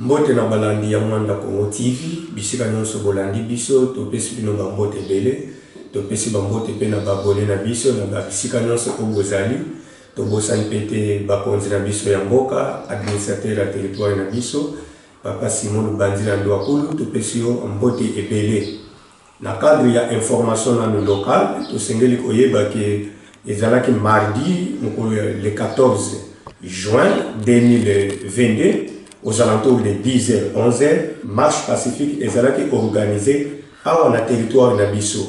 Mbote na balandi ya Mwanda Congo TV, bisika nyonso bolandi biso, topesi bino ba mbote bele, topesi ba mbote pe na babone na biso, na ba bisika nyonso ko bozali, tobosani pete bakonzi na biso ya mboka, administrateur ya territoire na biso, Papa Simon Lubanzila Ndouakulu, topesi yo mbote ebele. Na cadre ya information na no local, tosengeli koyeba ke ezalaki mardi, le 14 juin 2022, aux alentours de 10h, 11h, marche pacifique ezalaki organisée awa na territoire na biso.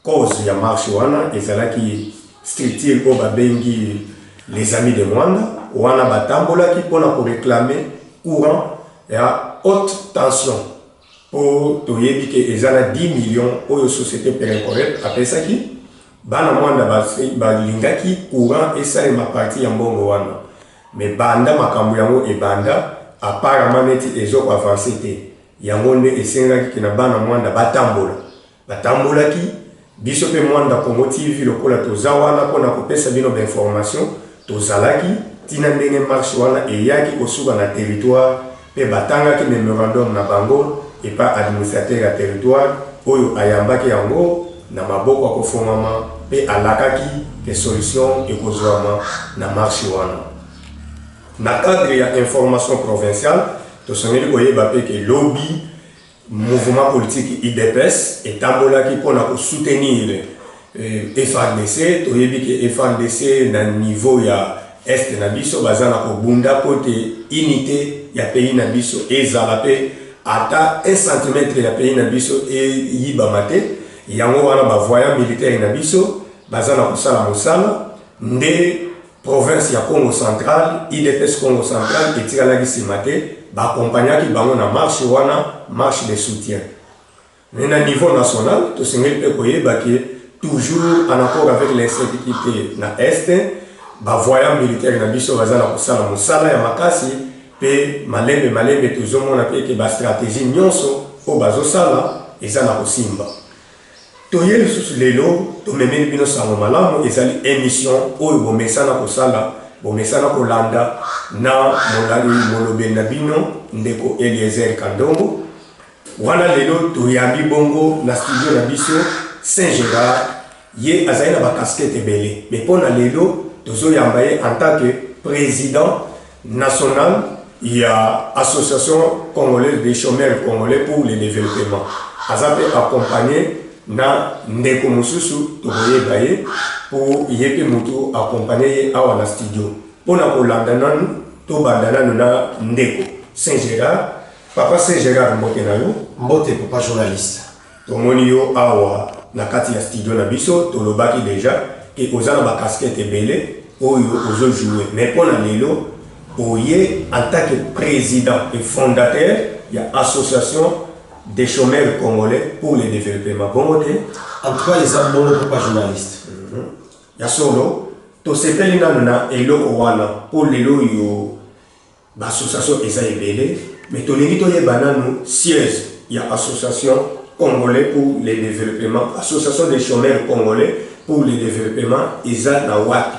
Cause ya marche wana ezalaki structure o babengi les amis de Mwanda, wana batambolaki pona ko réclamer courant ya haute tension. Pour toyebi ke ezala 10 millions oyo société Perencoret apesaki bana Mwanda balingaki courant esale ma partie ya mbongo wana. Mais banda makambo yango ebanda apparemment neti ezoko avancé te yango nde esengaki na bana Mwanda batambolaki biso pe Mwanda Congo TV lokola toza wana pona kopesa bino ba information tozalaki tina ndenge marche wana eyaki kosuka na territoire pe batangaki memorandum na bango et pas administrateur ya territoire oyo ayambaki yango na maboko akofongama pe alakaki ke solution ekozwama na marche wana. Na cadre ya information provinciale, tosongeli koyeba pe ke lobby mouvement politique IDPS etambolaki pona ko soutenir FARDC, toyebi ke FARDC na niveau ya est na biso bazana ko bunda kote unité ya pays na biso ezala pe ata 1 cm ya pays na biso yiba mate yango wana ba voyant militaire na biso bazana ko sala mosala nde province ya Congo Central, IDPS Congo Central, et tiralaki simate, ba accompagnaki bango na marche wana, marche de soutien. Mais na niveau national, to sengeli pe koyeba ki toujours en accord avec l'insécurité na est, ba voyant militaire na biso bazala kosala mosala ya makasi, pe malembe tozomona pe ke ba stratégie nyonso o bazosala ezala kosimba. Toyeli susu lelo to memeli bino sango malamu ezali émission oyo bomesana kosala bomesana kolanda na molobe na bino ndeko Eliezer Kandongo wana lelo toyambi bongo na studio na biso Saint-Gérard ye azali na ba casquette ebele mais pona lelo tozoyamba ye en tant que président national ya association congolaise des chômeurs congolais pour le développement azape accompagné na ndeko mususu toyeba ye pour yepe mutu accompagner awa na studio pona kolanda nanu to bandana na ndeko Saint-Gérard Papa Saint-Gérard mbote na yo mbote papa journaliste tomoni yo awa na kati ya studio na biso tolobaki déjà ke ozana ba casquette ebele oyo ozo jouer mais pona lelo oye en tant que président et fondateur ya association des chômeurs congolais pour le développement. Bon, en tout cas, les hommes ne sont pas journalistes. Ya solo, to sepeli na eloko wana pour lelo yo l'association Esaïbele, mais to lingi to ye bananu siège ya association congolais pour le développement, association des chômeurs congolais pour le développement Eza na wapi.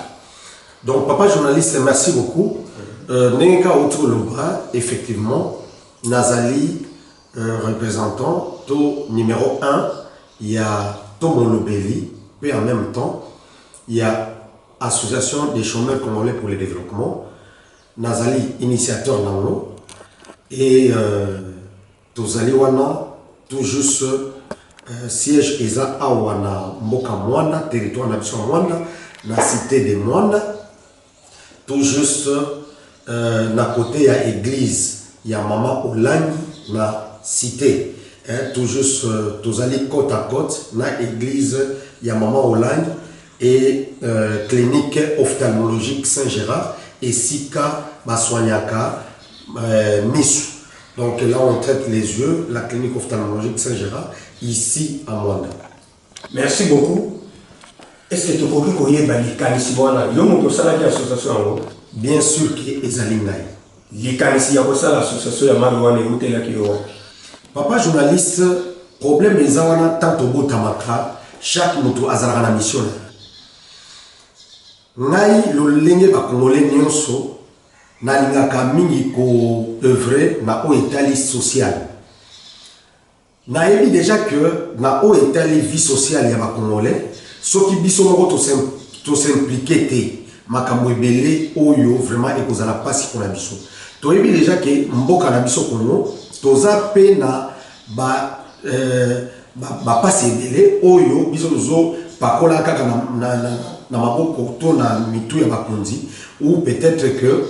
Donc papa journaliste, merci beaucoup. Nenga autour le bras, effectivement, Nazali représentant, tout numéro 1, il y a Tomo Lobeli, puis en même temps, il y a Association des chômeurs congolais pour le développement, Nazali, initiateur Nano, et Tozali Wana, tout juste siège Eza Awana Moka Mwanda, territoire nation Mwanda, la cité de Mwanda, tout juste na côté, il y a église, il y a Maman Olangi, la cité, tout juste tozali côte à côte, na église ya Maman Hollande et clinique ophtalmologique Saint-Gérard et Sika Baswanyaka Misu. Donc là on traite les yeux, la clinique ophtalmologique Saint-Gérard ici à Mwanda. Merci beaucoup. Est-ce que tu peux koyeba likanisi bwana yo moto sala ki association ngo? Bien sûr que ezali ngai. Likanisi ya kosala association ya Marwana utela ki yo. Papa journaliste, problème des awana tant au bout tamaka, chaque moto azalaka na mission. Ngai lo lenge ba congolais nyonso nalingaka mingi ko œuvrer na o étali social. Nayebi déjà que na o étali vie sociale ya ba Congolais, soki biso moko to s'impliquer te makambo ebele oyo vraiment ekozala pasi pour na biso. Toyebi déjà que mboka na biso Congo toza pe na ba pasi ebele oyo biso tozo pakola kaka na maboko to na mitu ya bakonzi, ou peut-être que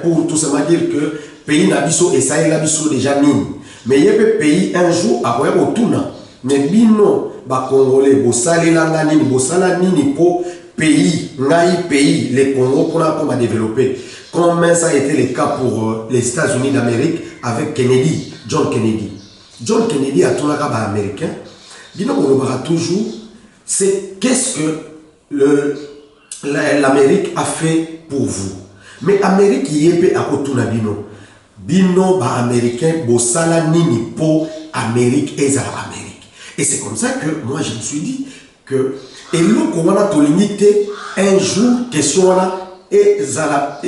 pour tout simplement dire que pays na biso esaïe la biso déjà nini, mais yebe pays un jour akoya otuna mais bino ba Congolais bosali langa nini, bosala nini po pays ngai pays les Congo pour développer, comme ça a été le cas pour les États-Unis d'Amérique avec Kennedy, John Kennedy. John Kennedy a tourné à américain. Bino on aura toujours c'est qu'est-ce que l'Amérique a fait pour vous. Mais Amérique yebe a kotuna bino. Bino ba américain bosala nini po Amérique et Amérique. Et c'est comme ça que moi je me suis dit que et nous comment on a limité un jour question là et zala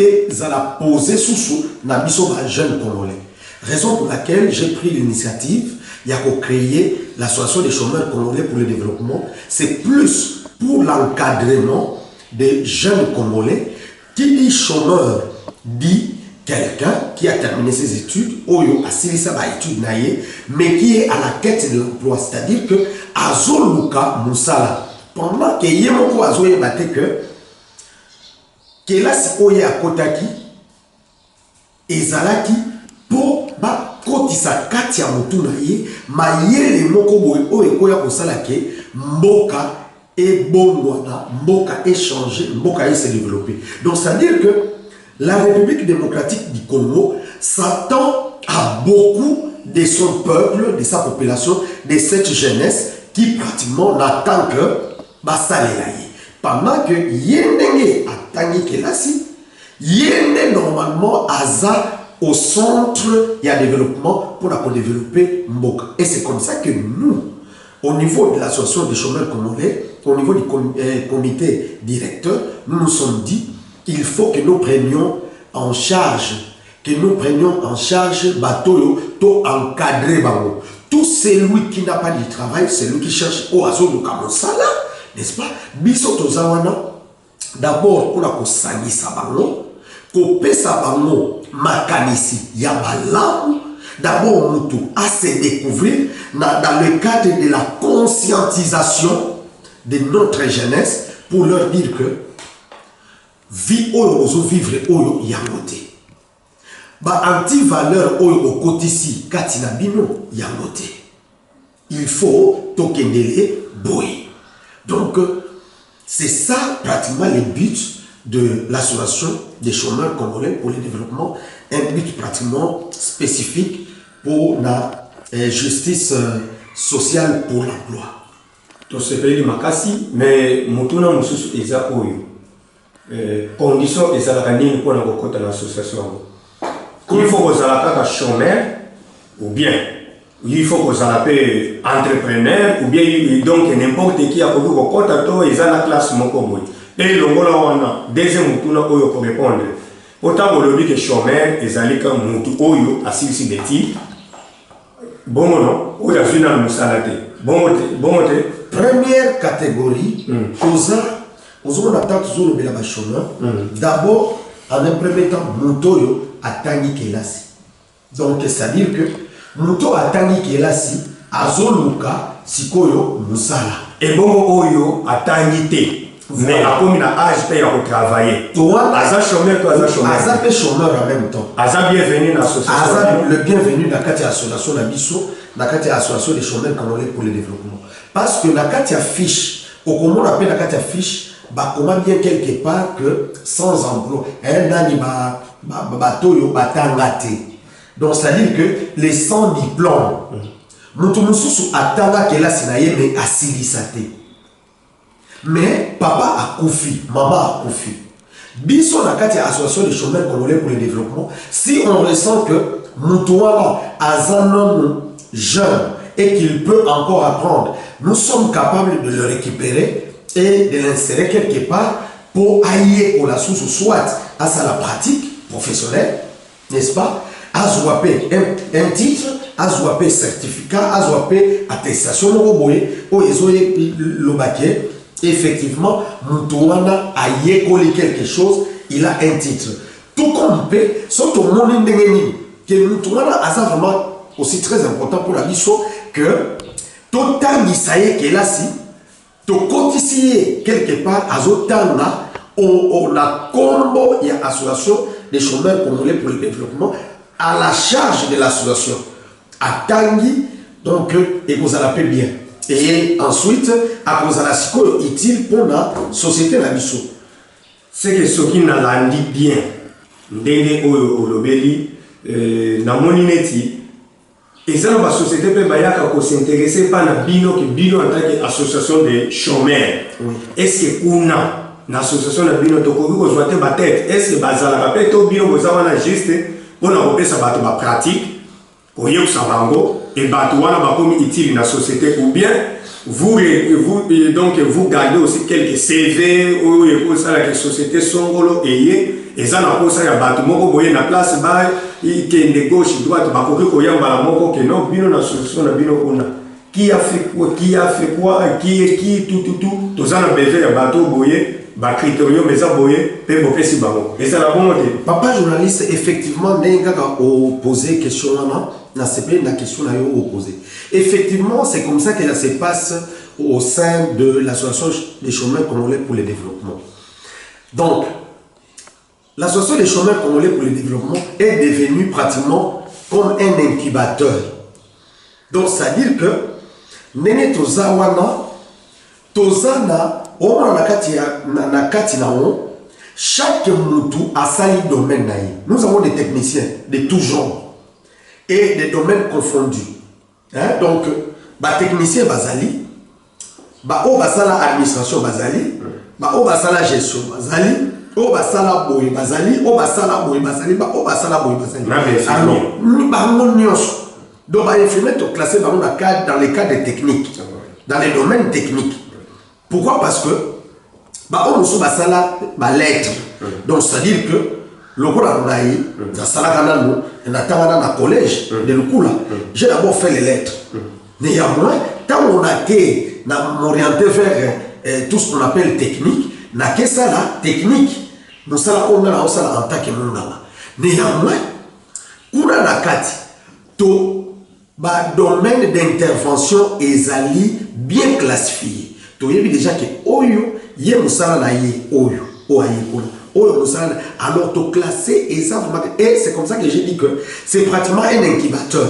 poser sous na biso ba jeune congolais. Raison pour laquelle j'ai pris l'initiative il y a créer l'association des chômeurs congolais pour le développement. C'est plus pour l'encadrement des jeunes congolais. Qui dit chômeur dit quelqu'un qui a terminé ses études, oyo asilisa ba études naie, mais qui est à la quête de l'emploi, c'est-à-dire que azoluka musala pendant que yemoko azoye bate que là si oye akotaki ezalaki pour ba kotisa kati ya mutu naie mayele moko boye oyo koya kosala ke mboka et bon mboka échanger, mboka se développer. Donc c'est-à-dire que la République démocratique du Congo s'attend à beaucoup de son peuple, de sa population, de cette jeunesse qui pratiquement n'attend que Basalelaye. Pendant que Yendenge a tangi kelasi, Yende normalement aza au centre et à développement pour développer Mboka. Et c'est comme ça que nous, au niveau de l'association des chômeurs congolais, au niveau du comité directeur, nous nous sommes dit qu'il faut que nous prenions en charge, bateau, to encadrer bango. Tout celui qui n'a pas de travail, c'est lui qui cherche au azo de Kamosala, n'est-ce pas? Biso tozawana, d'abord pour la kosangisa bango, kopesa bango makanisi ya balamu. D'abord, nous à se découvrir dans le cadre de la conscientisation de notre jeunesse pour leur dire que vie oyo vivre oyo yangote. Ba anti-valeur oyo okotisi katina bino yangote. Il faut tokendele boy. Donc, c'est ça pratiquement le but de l'association des chômeurs congolais pour le développement, un but pratiquement spécifique pour la justice sociale pour l'emploi. Donc c'est pays makasi, mais mutuna mususu eza oyo. Condition ezalaka nini pour na kokota na association. Il faut que zalaka chômeur ou bien il faut que zalaka entrepreneur ou bien donc n'importe qui a koki kokota to eza la classe moko boy. Et longola wana deuxième mutuna oyo pour répondre. Autant on le dit que chômeur ezalika mutu oyo asilisi beti. Bon non, ou la finale musalate. Bon te. Première catégorie, on attend toujours le chômeur. D'abord, en un premier temps, Mutoyo a tangi kelasi. Donc, c'est-à-dire que Muto a tangi kelasi, azoluka, sikoyo, musala. Et bon oyo a tangi te. Mais à comme il a âge paye à travailler. Toi, Aza chômeur, toi, Aza chômeur. Aza pe chômeur en même temps. Aza bienvenue dans l'association. Aza le bienvenu dans la association Nabiso, dans la association des chômeurs congolais pour le développement. Parce que la carte affiche, au comment on appelle la carte affiche, bah comment bien quelque part que sans emploi, un ani batoyo batangate. Donc c'est-à-dire que les sans diplôme, mutu mususu atanga kela sinaye mais asilisate. Mais papa a koufi, maman a koufi. Biso na kati association des chômeurs congolais pour le développement, si on ressent que Moutouala a un homme jeune et qu'il peut encore apprendre, nous sommes capables de le récupérer et de l'insérer quelque part pour aller pour la source, soit à ça la pratique, professionnel, n'est-ce pas? Azouapé un titre, azouapé certificat, azouapé attestation, effectivement, Moutouana a yécolé quelque chose, il a un titre. Tout comme peut, sauf au monde que Moutouana a ça vraiment aussi très important pour la vie, que total misaye qu'elle a si, to cotisier quelque part, à Zotana, on a combo, il y a association des chômeurs congolais pour le développement, à la charge de l'association. À Tangi, donc, et vous allez bien. Et ensuite, à cause de la psycho utile pour la société la mission. C'est que ce qui n'a l'andi bien, ndenge oyo olobeli, na monineti, et ça la société peut s'intéresser par la bino qui bino en tant qu'association de chômeurs. Est-ce que on a l'association de bino to ko ko zoate ba tête, est-ce que bazala rappelle to bino bozana juste on a repéré ça ba pratique, ko yek sa bango. Et batouana va comme utile dans la société ou bien vous gardez aussi quelques CV ou ça la société songolo et ça n'a pas ça ya batoumo ko boye na place ba qui de gauche droite ba ko ko yamba la moko que non bino na solution na bino ona qui a fait quoi qui tout ça na besoin ya bateau boye ba critérium mais ça boye pe bo pesi bango et ça la bon papa journaliste effectivement nenga ka poser question là na c'est la question là opposée. Effectivement, c'est comme ça que ça se passe au sein de l'association des chômeurs congolais pour le développement. Donc, l'association des chômeurs congolais pour le développement est devenue pratiquement comme un incubateur. Donc, c'est-à-dire que nene tozawana tozana on na kati na on chaque mutu a sa domaine naï. Nous avons des techniciens de tout genre et des domaines confondus. Hein? Donc, technicien bazali, o basala administration bazali, o basala gestion bazali, o basala boy bazali, o basala boy bazali, o basala boy bazali. Alors, nous avons donc infirmier to classé dans les cas des techniques, dans les domaines techniques. Pourquoi? Parce que on nous basala lettre. Donc, c'est-à-dire que le cours à Naï, dans collège de Lukula, j'ai d'abord fait les lettres. Néanmoins, quand on a été orienté vers tout ce qu'on appelle technique, on a ça la technique. Nous sommes en tant que monde. Néanmoins, on a kati to domaine d'intervention ezali bien classifié. Tu as déjà que oyo yé musala na yé oyo oyo. Alors, tu classer et ça, et c'est comme ça que j'ai dit que c'est pratiquement un incubateur.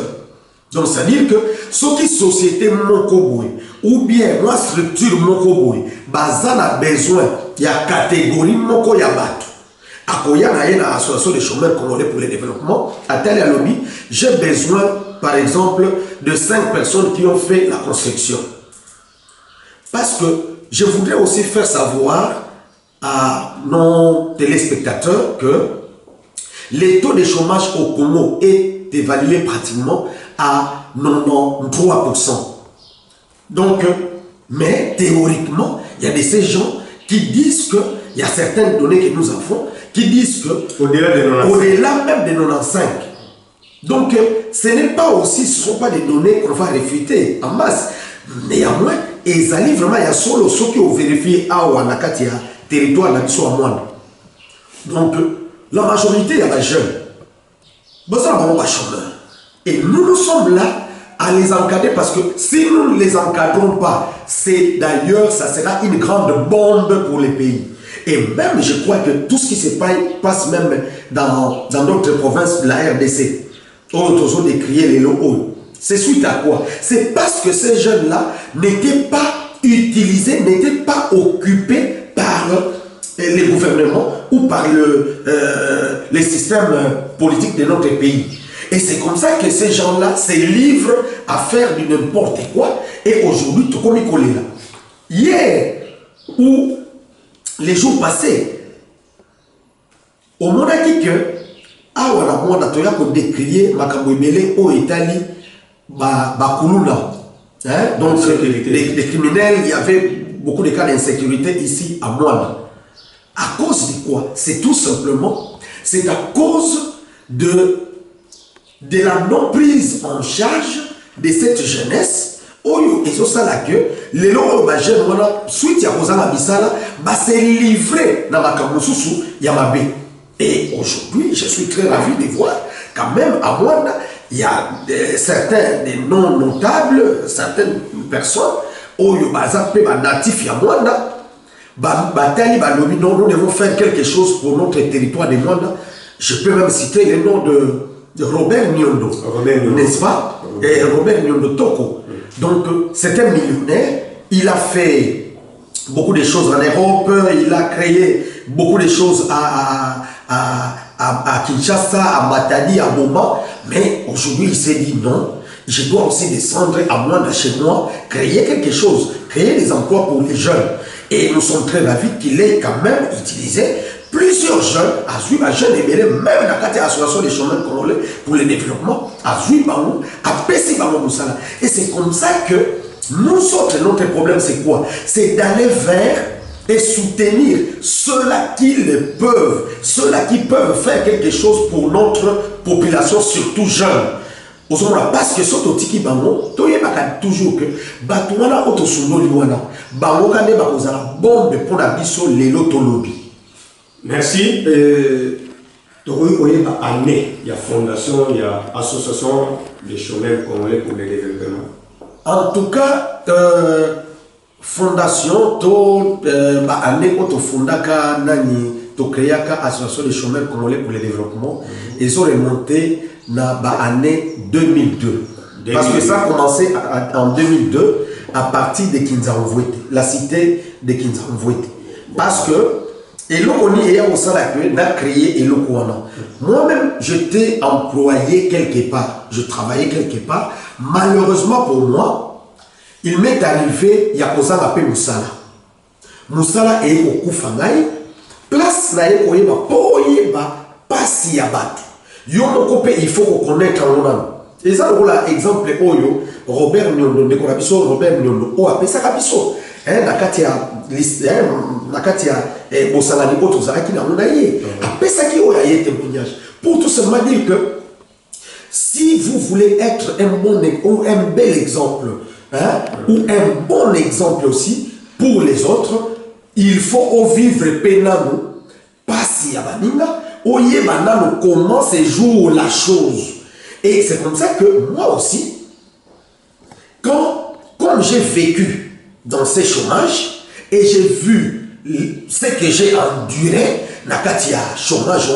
Donc, c'est-à-dire que ce qui société Mokoboui ou bien moi structure Mokoboui, bazan a besoin, il y a catégorie Moko Yabato. À Koya, il y a une association de chômeurs congolais pour le développement. À tel lobby, j'ai besoin, par exemple, de 5 personnes qui ont fait la construction. Parce que je voudrais aussi faire savoir à nos téléspectateurs que le taux de chômage au Congo est évalué pratiquement à 93%. Donc, mais théoriquement, il y a de ces gens qui disent que, il y a certaines données que nous avons, qui disent que au-delà même de 95. Donc, ce n'est pas aussi, ce ne sont pas des données qu'on va réfuter en masse. Néanmoins, ils allaient vraiment, il y a solo ceux qui ont vérifié à Ouanakatia, territoire là à moins. Donc, la majorité, il y a des jeunes. Et nous sommes là à les encadrer parce que si nous ne les encadrons pas, c'est d'ailleurs, ça sera une grande bombe pour les pays. Et même, je crois que tout ce qui se passe même dans d'autres provinces de la RDC, autour de crier les locaux, c'est suite à quoi? C'est parce que ces jeunes-là n'étaient pas utilisés, n'étaient pas occupés par les gouvernements ou par les systèmes politiques de notre pays. Et c'est comme ça que ces gens-là se livrent à faire du n'importe quoi. Et aujourd'hui, tout comme il là. Hier, ou les jours passés, au monde a dit que ah voilà, moi on a décrié Makabouébélé au Italie, Bakulula. Hein? Donc les criminels, il y avait beaucoup de cas d'insécurité ici à Moine. À cause de quoi? C'est tout simplement c'est à cause de la non-prise en charge de cette jeunesse. Oyo et ça là que les longs jeune voilà suite ya kozanga bisala ba se livrer na makamususu ya mabe. Et aujourd'hui je suis très ravi de voir quand même à Mwanda il y a certains des non notables, certaines personnes oyo baza pe ba natif ya Mwanda batali ba lobi non nous devons faire quelque chose pour notre territoire de Mwanda. Je peux même citer le nom de Robert Nyondo, n'est-ce pas? Et Robert Nyondo Toko. Donc, c'est un millionnaire. Il a fait beaucoup de choses en Europe. Il a créé beaucoup de choses à Kinshasa, à Matadi, à Boma. Mais aujourd'hui, il s'est dit non. Je dois aussi descendre à moi, de chez moi, créer quelque chose, créer des emplois pour les jeunes. Et nous sommes très ravis qu'il ait quand même utilisé plusieurs jeunes, à suivre à jeunes et même dans l'association des chemins congolais pour le développement, à suivre à Pessi Moussala. Et c'est comme ça que nous autres, notre problème c'est quoi? C'est d'aller vers et soutenir ceux-là qui le peuvent, ceux-là qui peuvent faire quelque chose pour notre population, surtout jeune. Parce que ce qui est toujours que Batouana Otosuno Liwana, Bangoka ne Bakozala bombe pour la biso lelo tolobi. Merci. Il y a année, il y a fondation, il y a association des chômeurs congolais pour le développement. En tout cas, fondation, année quand on fondaka nani, to créaka association des chômeurs congolais pour le développement, ils ont remonté na année 2002. Parce que ça a commencé en 2002 à partir de Kinzamvouete, la cité de Kinzamvouete. Parce que et l'Okoni est au Salakwe n'a créé et l'Okouana. Moi-même, j'étais employé quelque part. Je travaillais quelque part. Malheureusement pour moi, il m'est arrivé, il y a cosa appelé Moussala. Moussala est au Koufangaï. Place na Ekoyeba, Poyeba, Passi Yabatu. Yomokopé, il faut qu'on connaisse en Onan. Et ça, exemple, Oyo, Robert Nyondo, Nekorabiso, Robert Nyondo, O, Apesa Kabiso. Nakatia Bosalani autres Zaraki n'a pas eu. Après ça qui a témoignage. Pour tout simplement dire que si vous voulez être un bon ou un bel exemple, ou un bon exemple aussi pour les autres, il faut vivre penano, pas si yabaninga, oye banano comment se joue la chose. Et c'est comme ça que moi aussi, comme j'ai vécu dans ces chômages et j'ai vu ce que j'ai enduré, Nakatia chômage,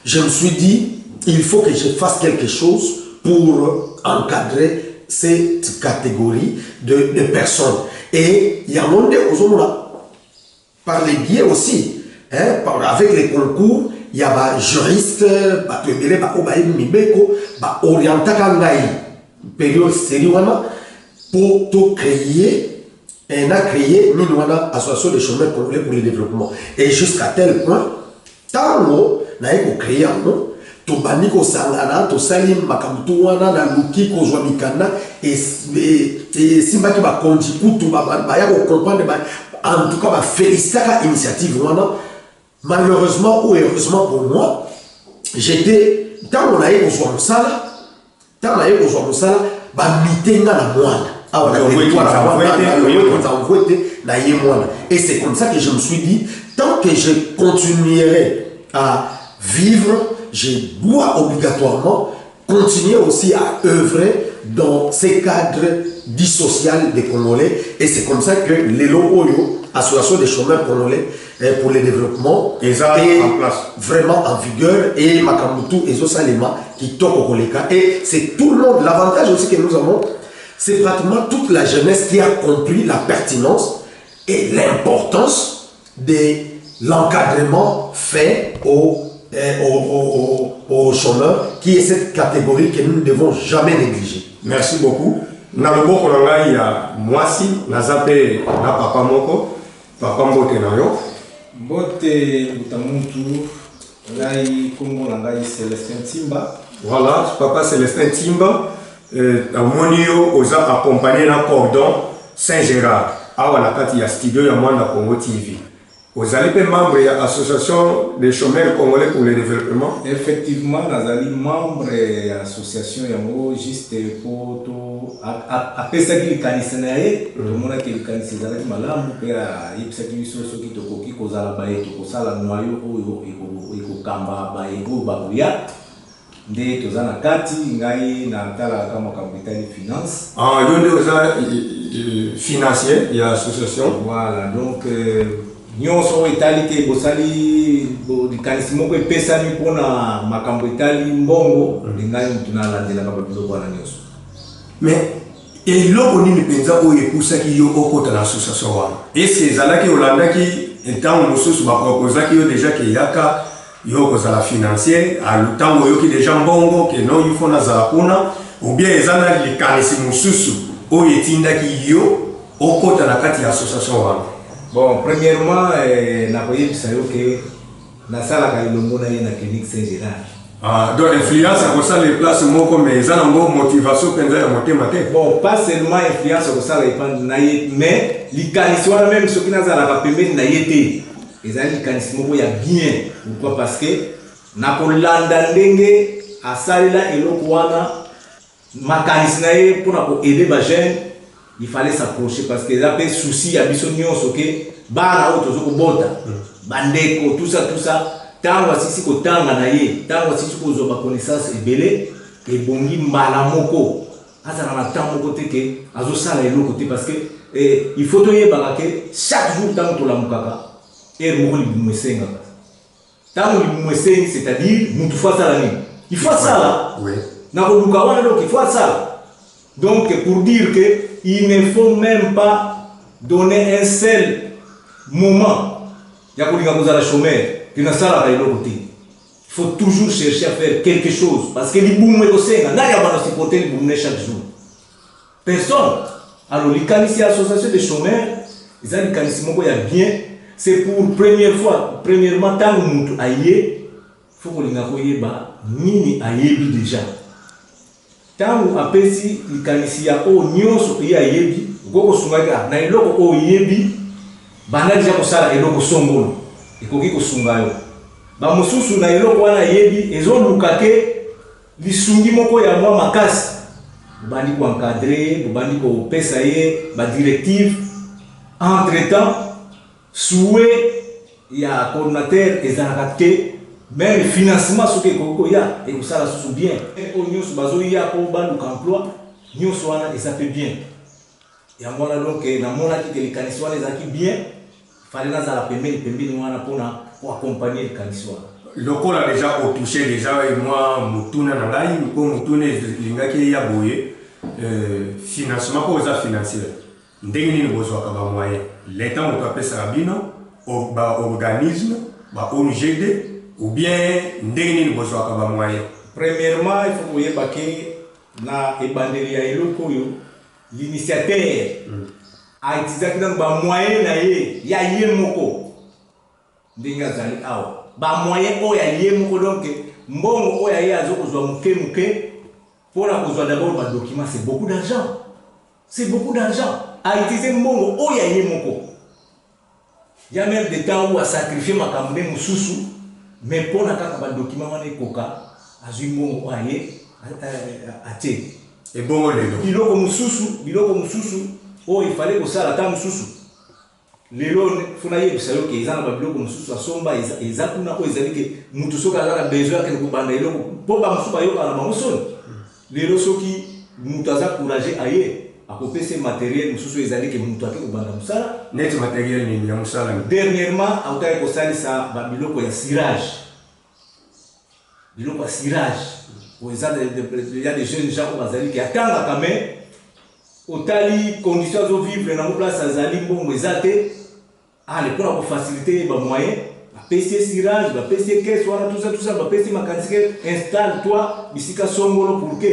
je me suis dit, il faut que je fasse quelque chose pour encadrer cette catégorie de personnes. Et il y a un monde par les biais aussi, avec les concours, il y a des juristes, période sérieusement pour créer. Et on a créé l'association des chômeurs congolais pour le développement. Et jusqu'à tel point, tant qu'on a créé un nom, Tobani ko sangana, to salim makamtu wana na luki ko jwa mikanda et simba ki ba konji kutu ba ya ko comprendre ba en tout cas ba féliciter la initiative wana. Malheureusement ou heureusement pour moi, j'étais tant on a eu besoin de ça, ba mitenga na mwana. Et c'est comme ça que je me suis dit, tant que je continuerai à vivre, je dois obligatoirement continuer aussi à œuvrer dans ces cadres dissocial des Congolais. Et c'est comme ça que l'Elo Oyo, Association des chômeurs congolais pour le développement, est vraiment en vigueur. Et Makamutu et Zosalema qui toquent au Koleka. Et c'est tout le monde. L'avantage aussi que nous avons, c'est pratiquement toute la jeunesse qui a compris la pertinence et l'importance de l'encadrement fait aux chômeurs, qui est cette catégorie que nous ne devons jamais négliger. Merci beaucoup. Na loboko na ngai ya mwasi nazape na papa moko papa mbote na yo mbote utamuntu ngai kombo na ngai Célestin Timba. Voilà, papa Célestin Timba amonio oza accompagné na cordon Saint-Gérard awa na kati ya studio ya Mwanda Congo TV. Vous allez être membre de l'association des chômeurs congolais pour le développement. Effectivement, nous sommes membres de l'association Yango juste pour tout. Après ça, il y a des canisiers, tout le monde a des canisiers, il y a des malades, il y a des gens qui sont qui ont la baie, qui ont la noyau, qui ont kamba, baie, ou babuya. Des tous en akati, ngai na tala kama capital finance. Ah, il y a des financiers, il y a l'association. Voilà, donc. Nyonso itali ke bosali kanisimo ko pesa ni pona makambo itali mbongo ngai mutuna landela kaba bizo bwana nyonso. Mais et loko nini penza o ekusa ki yo okota na association wana. Et ces alaki olanda ki etango mosusu ba proposa ki yo déjà ke yaka yo ko la financier a lutango yo ki déjà mbongo ke no yufo na za kuna ou bien ezana li kanisi mosusu o etinda ki yo okota na kati ya association wana. Bon, premièrement, nakoye bisayo ke na sala ka ilongo na ye na clinique Saint-Gérard. Ah, donc influence comme ça les places moko mais ça nango motivation penza ya motema te. Bon, pas seulement influence comme ça les pan na ye mais likanisi wana même soki na sala ka pembeni na ye te. Ezali likanisi moko ya bien. Pourquoi? Parce que na kolanda ndenge asalela eloko wana makanisi na ye pour na ko aider ba jeune. Il fallait s'approcher parce que là, il y a des soucis, il y a des soucis, bana auto zoko bota bandeko tout ça tango sisi ko tanga na ye tango sisi ko zo ba connaissance ebele et bongi mbala moko azana na tango côté que azo sala eloko te parce que il faut to yeba que chaque jour tango to la mukaka et moko li mwesenga tango li mwesenga c'est-à-dire mutu fa sala ni il faut ça oui na ko luka wana donc il faut ça. Donc, pour dire qu'il ne faut même pas donner un seul moment, il faut toujours chercher à faire quelque chose. Parce que les boum supporter les boum chaque jour. Personne. Alors, les canisiers association des chômeurs, ils ont des canisiers bien. C'est pour première fois, premièrement, tant que nous aïe, il faut que nous ayons déjà. Tangu apesi likanisi ya o nyonso ya yebi goko sungaga na eloko o yebi bana déjà ko sala eloko songolo ekoki ko sungayo ba mususu na eloko wana yebi ezo lukake lisungi moko ya mwa makasi bandi ko encadrer bandi ko pesa ye ba directive entre temps souhait ya coordinateur ezalaka même financement ce que kokoya et ça la sous bien et au nyos bazo ya ko bandu emploi nyos wana et ça fait bien et amona donc na mona ki les kaniswa les aki bien fallait na za la pembeni wana pour accompagner les kaniswa loko la déjà au touché déjà et moi mutuna na ngai ko mutune lingaki ya boye financement ko za financier ndenge ni bozo ka ba moyen l'état on peut pesa rabino au ba organisme ba ONGD ou bien ndenge ni bozo ka ba moyen. Premièrement il faut que baki na ebandeli ya eloko yo l'initiateur a utilisé dans ba moyen na ye ya ye moko ndinga zali awa ba moyen o ya ye moko donc mbongo o ya ye azo kozwa muke pour la kozwa d'abord ba document c'est beaucoup d'argent a utilisé mbongo o ya ye moko il y a même des temps où a sacrifié makambe mususu mais pour la kaka ba document wana ekoka azwi mbongo o ya ye até et bon lelo biloko mususu oh il fallait que ça la temps mususu lelo funa yebisa yo ke ezana ba biloko mususu asomba ezakuna ko ezali ke mutu soka azana besoin ke ko banda eloko po ba mususu ba yo kana ba musoni lelo soki mutu aza courage aye akopesa matériel mususu ezali ke mutu ake ko banda musala net matériel ni ya musala dernièrement autai ko salisa ba biloko ya cirage biloko ya cirage. Il y a des jeunes gens qui attendent quand même autant conditions de vivre dans place à Zali bon ezate ah les pour faciliter les moyens la PC cirage la PC caisse voilà tout ça la PC mécanique installe toi bisika songolo pour que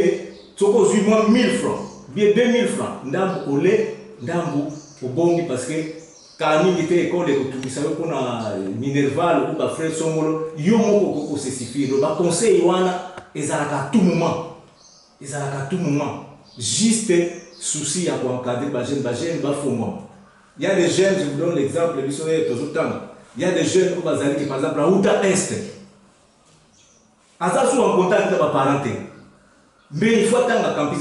soko 1000 francs bien 2000 francs ndambu olé ndambu obongi parce que quand il était école de kutumisa ko na Minerval ou ba frère songolo yo moko ko se suffire ba conseil wana ezalaka à tout moment juste souci à encadrer ba jeune ba fond. Il y a des jeunes, je vous donne l'exemple du soleil tout le temps Il y a des jeunes comme Azali qui, par exemple, à Outa Est, Azali sont en contact avec leurs parents. Mais il faut attendre la campus.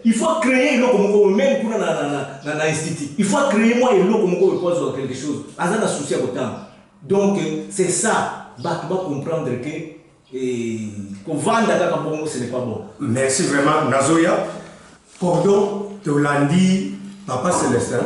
Il faut créer l'eau comme même pour l'institut. Il faut créer moi et l'eau comme quelque chose. Azali a souci à autant. Donc, c'est ça. Tu vas comprendre que vendre à Bongo, ce n'est pas bon. Merci vraiment, Nazoya. Cordon, Tolandi, Papa Célestin.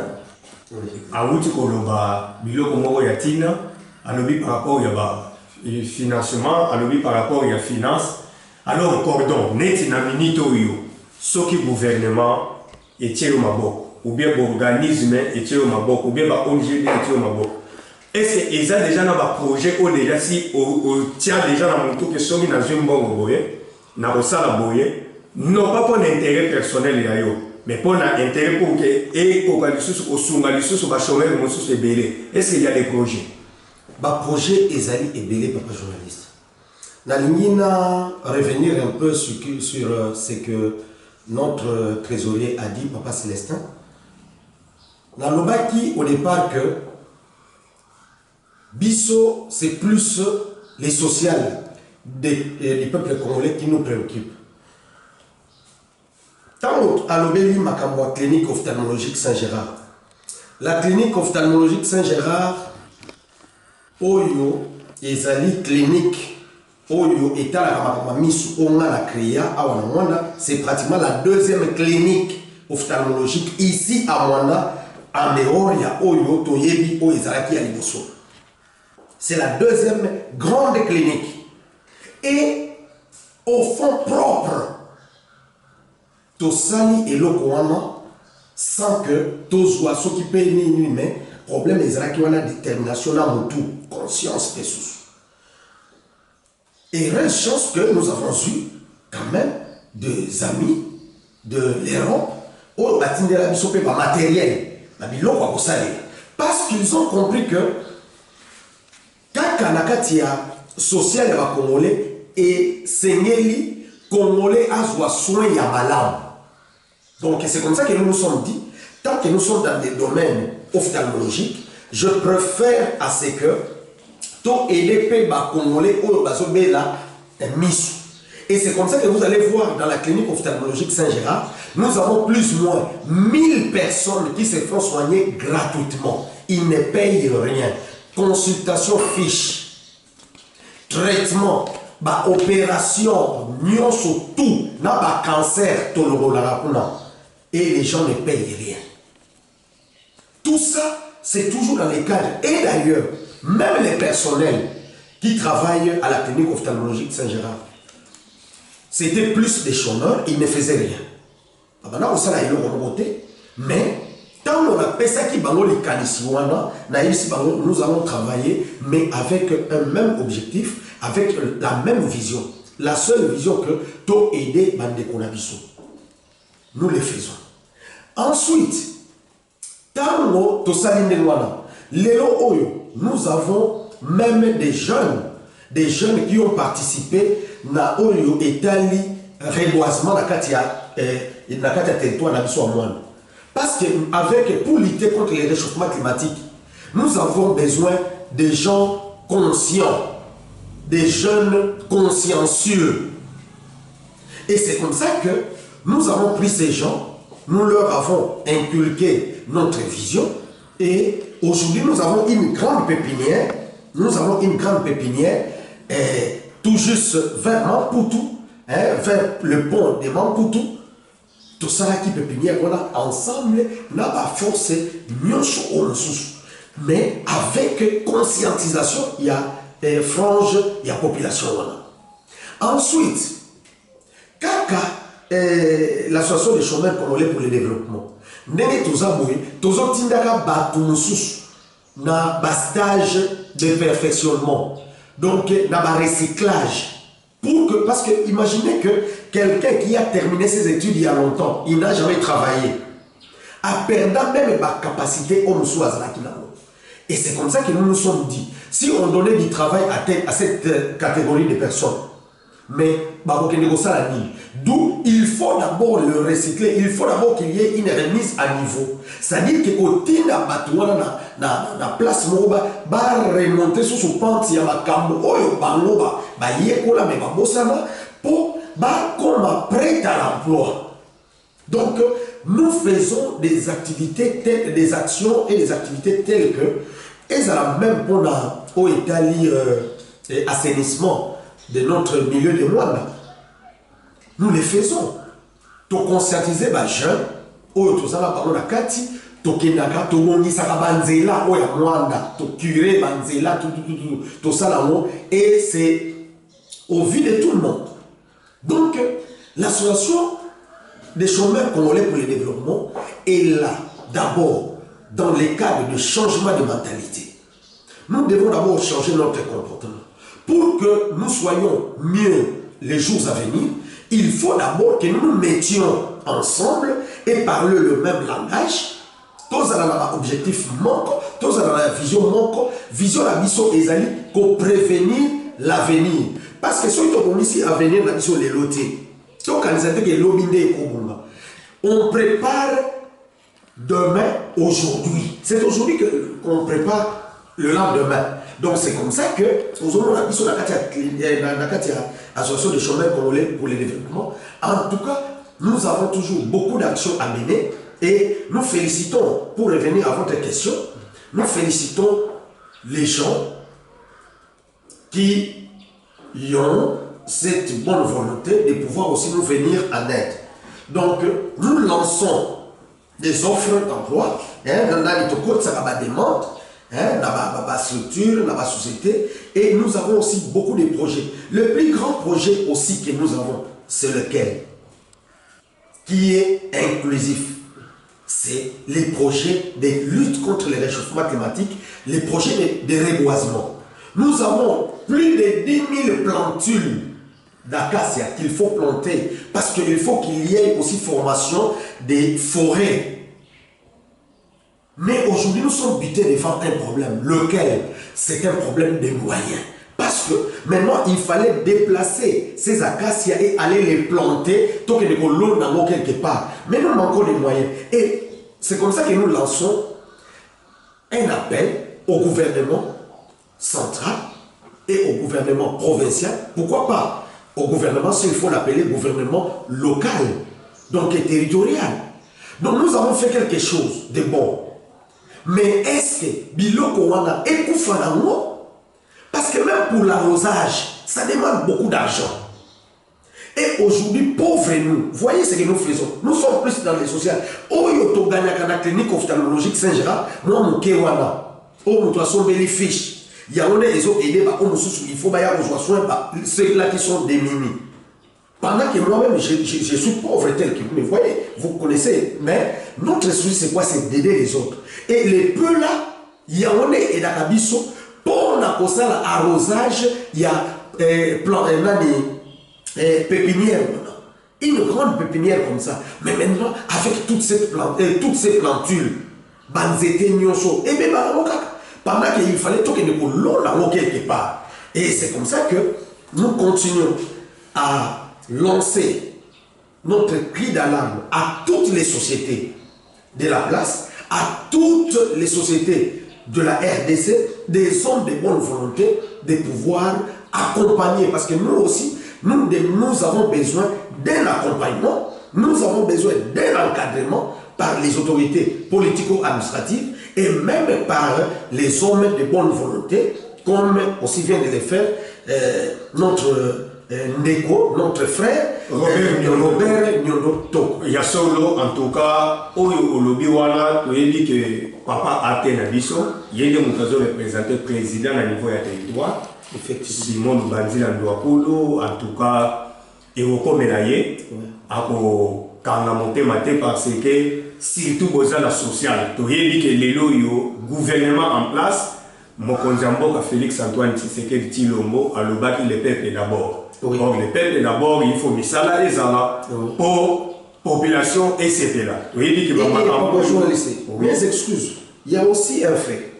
Awuti Koloba, Biloko Moko Yatina, Alobi par rapport au financement, Alobi par rapport à finance. Alors, Cordon, Netina Minito Yo, Soki gouvernement, et Théo Mabok, ou bien organisme, et Théo Mabok, ou bien ONG, et Théo Mabok. Est-ce qu'ils ont déjà un projet ou déjà si au tient déjà dans mon tour que somi dans un bon boye, dans le sala boye, non pas pour l'intérêt personnel mais pour l'intérêt pour que et pour que les sous au sunga les sous au chômeur mon sous belé. Est-ce qu'il y a des projets? Bah projet ezali et belé papa journaliste. Na lingina revenir un peu sur ce que notre trésorier a dit papa Célestin. Na lobaki au départ que Bisso, c'est plus les sociales des peuples congolais qui nous préoccupent. Tant à l'obéli Makambo, clinique ophtalmologique Saint-Gérard. La clinique ophtalmologique Saint-Gérard, Oyo, Ezali clinique, Oyo, État la Makambo, Miss Onga la Créa, à Wanda, c'est pratiquement la deuxième clinique ophtalmologique ici à Wanda, en dehors, il y a Oyo, Toyebi, Oezalaki, à Liboso. C'est la deuxième grande clinique. Et au fond propre, Tosani et Lokoana, sans que Tozwa s'occupe ni mais problème les Irakiwana détermination à mon tout, conscience et sous. Et reste chance que nous avons eu quand même des amis de l'Europe, au bâtiment de la Bissopé par matériel, parce qu'ils ont compris que kaka nakatia social ya Congolais et sengeli Congolais azwa soin ya malamu. Donc c'est comme ça que nous nous sommes dit, tant que nous sommes dans des domaines ophtalmologiques, je préfère à ce que tout aider ba Congolais ou bazobela misu. Et c'est comme ça que vous allez voir dans la clinique ophtalmologique Saint-Gérard, nous avons plus ou moins 1000 personnes qui se font soigner gratuitement. Ils ne payent rien. Consultation fiche, traitement, bah, opération, nyonso tout, n'a pas cancer, et les gens ne payent rien. Tout ça, c'est toujours dans les cadres. Et d'ailleurs, même les personnels qui travaillent à la clinique ophtalmologique Saint-Gérard, c'était plus des chômeurs, ils ne faisaient rien. Mais tant on a fait ça qui nous allons travailler, mais avec un même objectif, avec la même vision. La seule vision que tout aider Bandekonabiso. Nous le faisons. Ensuite, tant nous avons même des jeunes qui ont participé na Oyo Etali reboisement na katia territoire na biso amwana. Parce que pour lutter contre les réchauffements climatiques, nous avons besoin de gens conscients, des jeunes consciencieux. Et c'est comme ça que nous avons pris ces gens, nous leur avons inculqué notre vision et aujourd'hui nous avons une grande pépinière. Nous avons une grande pépinière tout juste vers Mampoutou, vers le pont de Mampoutou. Tout ça qui pépinière, voilà, ensemble, n'a pas forcé mieux au mais avec conscientisation, il y a frange, il y a population. Voilà. Ensuite, Kaka, l'association des chômeurs congolais pour le développement, n'est toujours tindaka batunsus na stage de perfectionnement, donc na recyclage. Parce que imaginez que quelqu'un qui a terminé ses études il y a longtemps, il n'a jamais travaillé, a perdu même sa capacité au et c'est comme ça que nous nous sommes dit, si on donnait du travail à cette catégorie de personnes, mais d'où il faut faut d'abord le recycler, il faut d'abord qu'il y ait une remise à niveau. C'est-à-dire que au Tinda Batouana, na place Moba, va remonter sur son pente, il y a ma cambo, oyo bangoba, yekola me babosana, pour comme prêt à l'emploi. Donc, nous faisons des activités, des actions et des activités telles que, et ça même pour au Italie assainissement de notre milieu de moine. Nous les faisons. Pour conscientiser les jeunes, tout ça, par la kati, tokenaka, tobongisaka banzela, oya mwanda, to curé banzela, tout ça là, et c'est au vu de tout le monde. Donc, l'association des chômeurs congolais pour le développement est là, d'abord, dans les cadres de changement de mentalité. Nous devons d'abord changer notre comportement. Pour que nous soyons mieux les jours à venir, il faut d'abord que nous nous mettions ensemble et parler le même langage. Tous avons un objectif manque, tous avons une vision manque, vision la mission ezali pour prévenir l'avenir. Parce que ceux qui ont ici à venir la mission les lotés. Donc on prépare demain, aujourd'hui. C'est aujourd'hui qu'on prépare le lendemain. Donc c'est comme ça que nous avons la mission de l'association des chômeurs congolais pour le développement. En tout cas, nous avons toujours beaucoup d'actions à mener et nous félicitons, pour revenir à votre question, nous félicitons les gens qui ont cette bonne volonté de pouvoir aussi nous venir en aide. Donc, nous lançons des offres d'emploi, dans la demande, dans la structure, dans la société, et nous avons aussi beaucoup de projets. Le plus grand projet aussi que nous avons, c'est lequel? Qui est inclusif. C'est les projets de lutte contre le réchauffement climatique, les projets de reboisement. Nous avons plus de 10 000 plantules d'acacia qu'il faut planter parce qu'il faut qu'il y ait aussi formation des forêts. Mais aujourd'hui, nous sommes butés devant un problème. Lequel? C'est un problème de moyens. Parce que maintenant, il fallait déplacer ces acacias et aller les planter tant que les colons n'ont quelque part. Mais nous manquons des moyens. Et c'est comme ça que nous lançons un appel au gouvernement central et au gouvernement provincial. Pourquoi pas au gouvernement, s'il faut l'appeler gouvernement local, donc territorial. Donc nous avons fait quelque chose de bon. Mais est-ce que Biloko Wana est Koufanango? Parce que même pour l'arrosage, ça demande beaucoup d'argent. Et aujourd'hui, pauvres nous, voyez ce que nous faisons. Nous sommes plus dans les sociales. Oh, yoto gagna kana clinique ophtalmologique Saint-Gérard, moi mon Kewana. Oh, mon toisson belle fiche. Il y a des autres aidés, il faut y avoir soin ceux-là qui sont démunis. Pendant que moi-même, je suis pauvre tel que vous me voyez, vous connaissez. Mais notre souci, c'est quoi? C'est d'aider les autres. Et les peu là, il y a et d'Akabiso, pour l'arrosage, il y a pépinière. Une grande pépinière comme ça. Mais maintenant, avec toutes ces plantules, banzete nyonso, et bien, pendant qu'il fallait tout que nous l'on quelque part. Et c'est comme ça que nous continuons à lancer notre cri d'alarme à toutes les sociétés de la place, à toutes les sociétés de la RDC, des hommes de bonne volonté, de pouvoir accompagner. Parce que nous aussi, nous avons besoin d'un accompagnement, nous avons besoin d'un encadrement par les autorités politico-administratives et même par les hommes de bonne volonté, comme aussi vient de le faire notre Ndeko, notre frère Robert Nyondo Toko. Il y a solo, en tout cas, au lobby wana, tu as dit que papa a été nabiso, il y a des moutazos représentés président à niveau de territoire. Effectivement, Simon Bandila Ndouapolo, en tout cas, et au Komenaye, à monter maté parce que surtout besoin la sociale. Tu as dit que les loyaux gouvernement en place, Mokonzamboka Félix Antoine Tshisekedi Tshilombo a le bâti le peuple d'abord. Oui. Donc le peuple d'abord, il faut mis ça là les ans pour population et c'était là. Tu as dit que mes excuses. Il y a aussi un fait.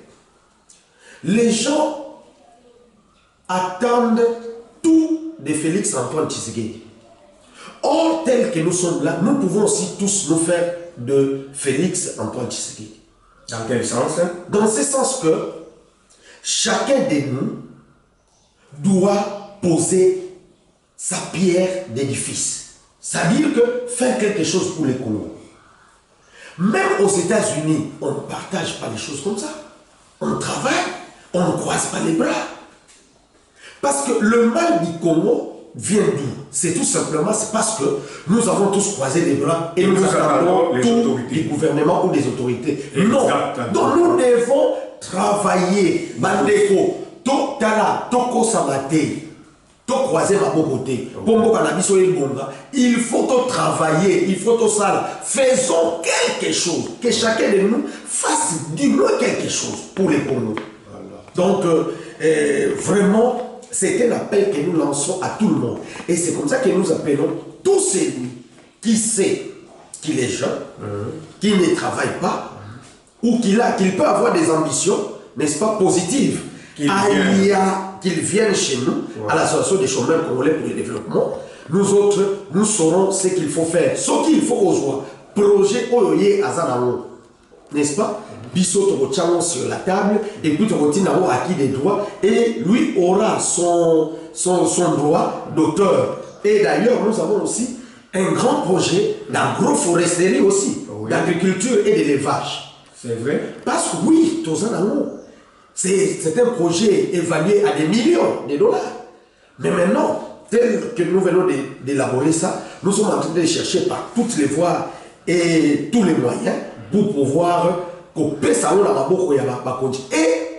Les gens attendent tout de Félix Antoine Tshisekedi. Or, tel que nous sommes là, nous pouvons aussi tous nous faire de Félix Antoine Tshisekedi. Dans quel sens? Dans ce sens que chacun de nous doit poser sa pierre d'édifice. C'est-à-dire que faire quelque chose pour les Congos. Même aux États-Unis, on ne partage pas les choses comme ça. On travaille, on ne croise pas les bras. Parce que le mal du Congo vient d'où? C'est tout simplement parce que nous avons tous croisé les bras et nous attendons tout du gouvernement ou des autorités. Non. Donc nous devons travailler. Bandeko, to tala, toko sabate, to croiser ma beauté. Il faut travailler, il faut ça. Faisons quelque chose. Que chacun de nous fasse du moins quelque chose pour les Congos. Donc, vraiment, c'est un appel que nous lançons à tout le monde. Et c'est comme ça que nous appelons tous celui qui sait qu'il est jeune, qui ne travaille pas, ou qu'il peut avoir des ambitions, n'est-ce pas, positives, qu'ils viennent chez nous, à l'association des chômeurs congolais pour le développement. Nous autres, nous saurons ce qu'il faut faire. Ce qu'il faut aux projet Oyoye Azanamo, n'est-ce pas? Bissot sur la table et puis Tinao acquis des droits et lui aura son droit d'auteur. Et d'ailleurs, nous avons aussi un grand projet d'agroforesterie aussi, d'agriculture et d'élevage. C'est vrai? Parce que oui, c'est un projet évalué à des millions de dollars. Mais maintenant, tel que nous venons d'élaborer ça, nous sommes en train de chercher par toutes les voies et tous les moyens pour pouvoir et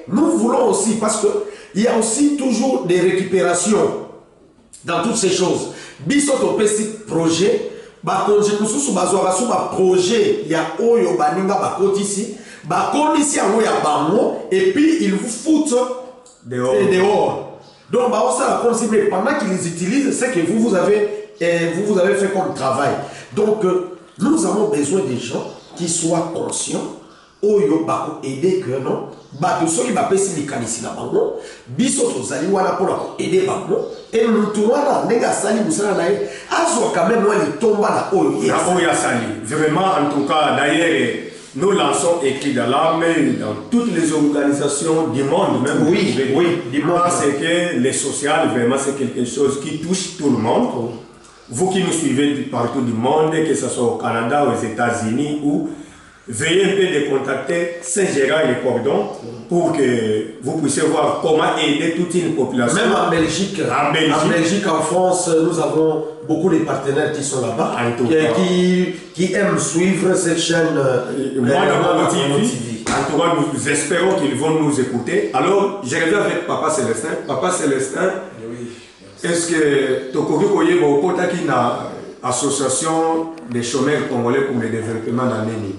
nous voulons aussi, parce qu'il y a aussi toujours des récupérations dans toutes ces choses. Biso to petit projet, projet, il y a Oyo Baninga Bakotisi, Bakomisi a Bango, et puis ils vous foutent dehors. Donc, pendant qu'ils les utilisent, c'est que vous avez fait comme travail. Donc, nous avons besoin des gens qui soient conscients. Oyo bako aider que non bato soki bapesi likanisi na bango biso tozali wana pour aider bango et mutu wana ndenge sali musala na ye azwa quand même wali tomba na oyo sali vraiment en tout cas d'ailleurs nous lançons écrit d'alarme dans toutes les organisations du monde même du monde parce que le social vraiment c'est quelque chose qui touche tout le monde. Vous qui nous suivez partout du monde, que ce soit au Canada, aux États-Unis ou veuillez un peu de contacter Saint-Gérard et Cordon pour que vous puissiez voir comment aider toute une population. Même en Belgique, en France, nous avons beaucoup de partenaires qui sont là-bas, qui aiment suivre cette chaîne. Moi, dans TV. En tout cas, nous espérons qu'ils vont nous écouter. Alors, je reviens avec Papa Célestin. Papa Célestin, est-ce que Tokoki Koye Bokota qui n'a association des chômeurs congolais pour le développement dans l'année?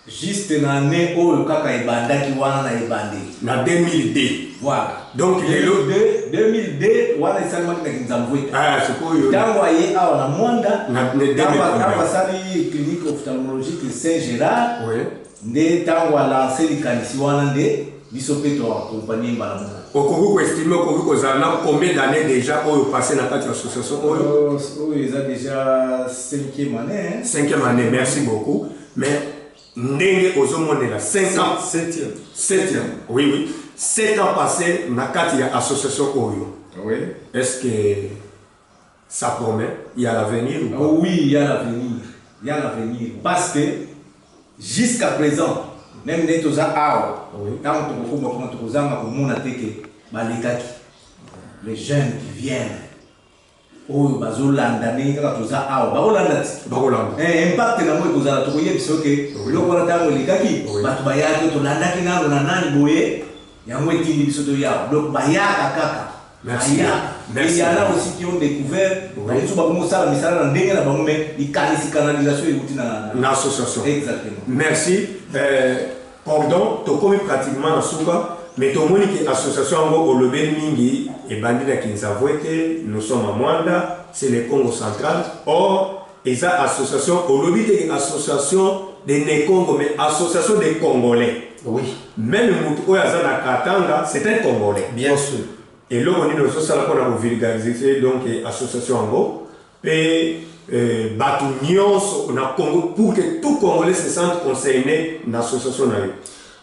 Juste une année où le kaka ebanda qui wana na ebandé. Na 2002. Voilà. Donc les 2002 wana isalma na kinzamvwe. Ah, c'est quoi yo? Tango aye awa na mwanda. Na 2002. Sali clinique ophtalmologique Saint-Gérard. Oui. Nde tango ala seli kanisi wana nde bisopeto accompagner mbala mo. Okoku estime okoku kozana combien d'années déjà au passé dans cette association? Ils ont déjà 5e année. 5e année, merci beaucoup. Mais ndenge ozomone la 5 ans 7e oui 7 ans passés na kati ya association Oyo. Oui. Est-ce que ça promet? Il y a l'avenir ou pas? Oui, il y a l'avenir parce que jusqu'à présent même les toza awa tant les jeunes qui viennent oyo bazolanda ndenge kaka toza awa bakolanda impact na moi kozala tokoyebisa oke biloko wana ntango elekaki bato bayaki tolandaki nano na nani boye yango etindi biso toyawa donc bayaka kaka il y en a aussi qui ont découvert bango bakomosala misala na ndenge na bango me likanisi canalisation euti na association. Exactement. Merci. Pardon, tokomi pratiquement na suka. Mais tout le monde qui est association au Lobé Mingi et Bandina Kinzavouete, nous sommes à Mwanda, c'est le Congo central. Or, il y a association au Lobé qui est association des Né-Congo, mais association des Congolais. Oui. Même le Moutou Yazana Katanga, c'est un Congolais. Bien sûr. Et là, on est dans la vulgariser, donc association en gros. Et bateau nyonso na Congo pour que tout Congolais se sente concerné dans l'association. Le